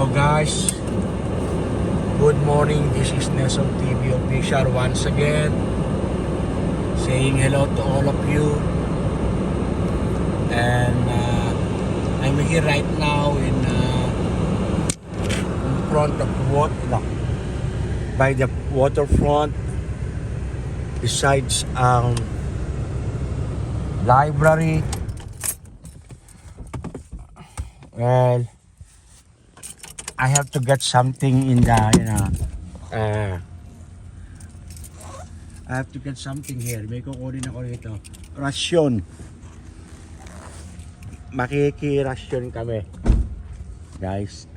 Hello guys, good morning. This is Nesong TV Official once again, saying hello to all of you. And I'm here right now in front of by the waterfront, besides library. Well, I have to get something in the, I have to get something here. May kukunin ako rito. Rasyon. Makikirasyon kami, guys.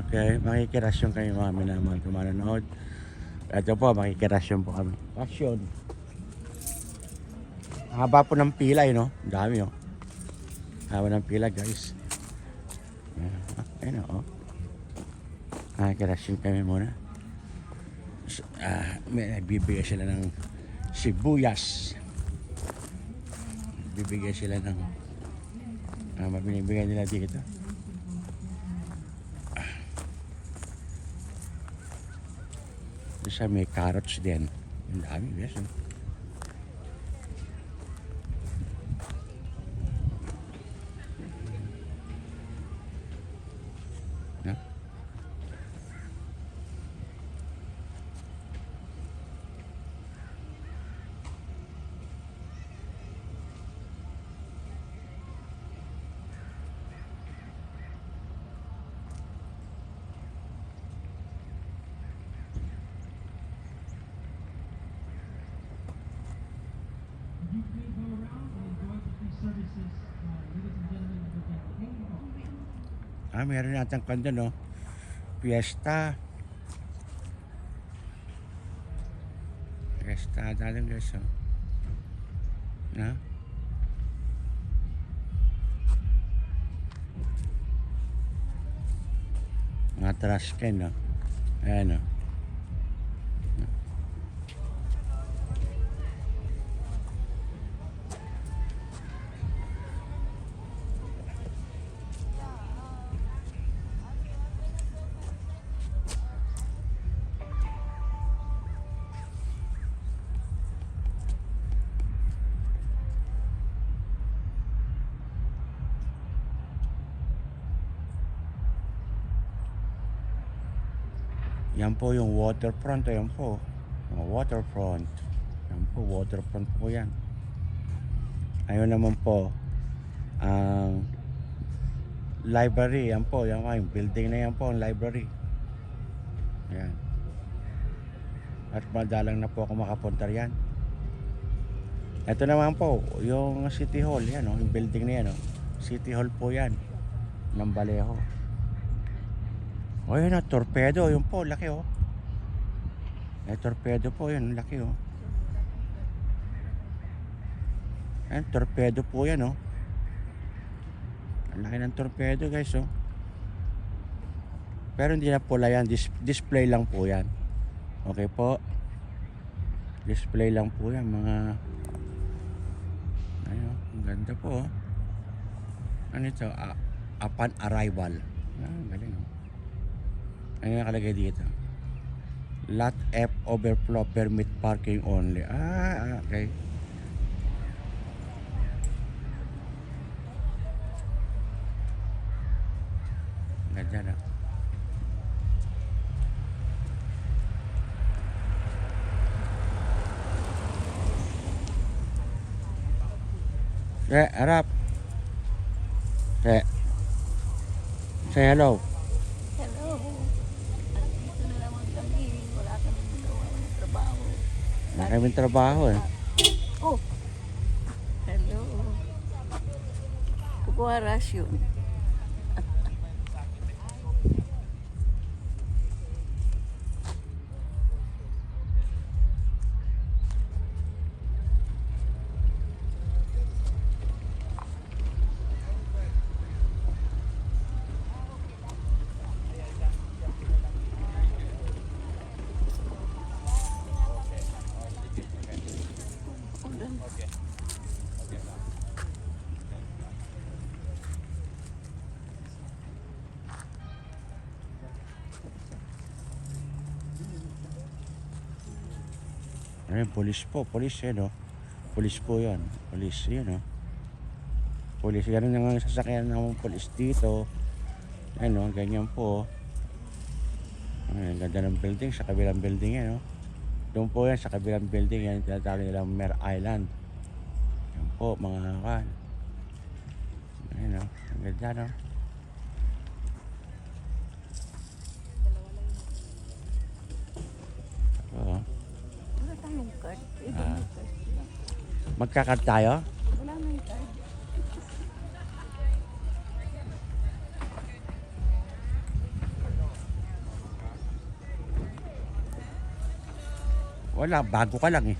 Okay, makikirasyon kami mga minamahal ko manonood. Ito po, makikirasyon po kami. Rasyon. Haba po ng pila, no? Dami, oh. Haba ng pila, guys. Ayun, oh. Makikirasyon kami muna. May nagbibigay sila ng sibuyas. Bibigay sila ng mabinibigay nila dito. Isa may carrots din. Ang dami, yes. No? Meron natang kanda, no? Fiesta. Fiesta, dalang guys, oh. Na? Mga trash can, no? Ayan, no? Yan po yung waterfront. Ayan po, waterfront. Yan po, waterfront po yan. Ayun naman po ang library. Yan po, yan, yung building na yan po, ang library. Ayan. At madalang na po ako makapunta riyan. Ito naman po yung City Hall. Yan, yung building na yan, City Hall po yan ng Vallejo. O yun, torpedo. Yun po, laki, torpedo po yun, laki, Ayan, torpedo po yan, Ang laki ng torpedo, guys, Pero hindi na pula yan, display lang po yan. Okay po, display lang po yan, mga ayun, ang ganda po, Ano ito? Upon arrival. Galing, Ano yung nakalagay dito? Lot F overflow permit parking only. Okay. Ganda na. Harap. Say hello. Maraming trabaho, Oh, hello. Kukuha rasyon. Ayun, police po. Police yan, oh. Police po yan. Police, yun, oh. Police. Ganun yung sasakyan ng police dito. Ano, ganyan po. Ang ganda ng building sa kabilang building yan, oh. Doon po yan sa kabilang building yan, tinatawag nilang Mer Island. Yan po, mga kan. Ayun, oh. Ang ganda, no? Oo. Wala tayong card. Ito Ah. yung card. Magkakad tayo? Wala na yung card. Wala, bago ka lang eh.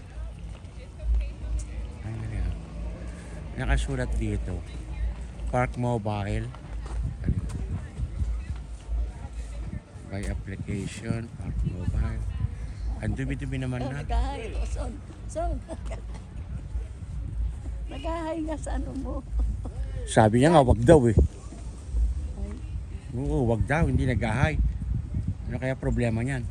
Ay, ganyan. Nakasulat dito. Park Mobile. By application, Park Mobile. Ang dumi-dumi naman Oh, na. nag-ahay. Oh, son. Nag-ahay nga sa ano mo. Sabi niya nga, wag daw eh. Ay, Oo, wag daw, hindi nag-ahay. Ano kaya problema niyan?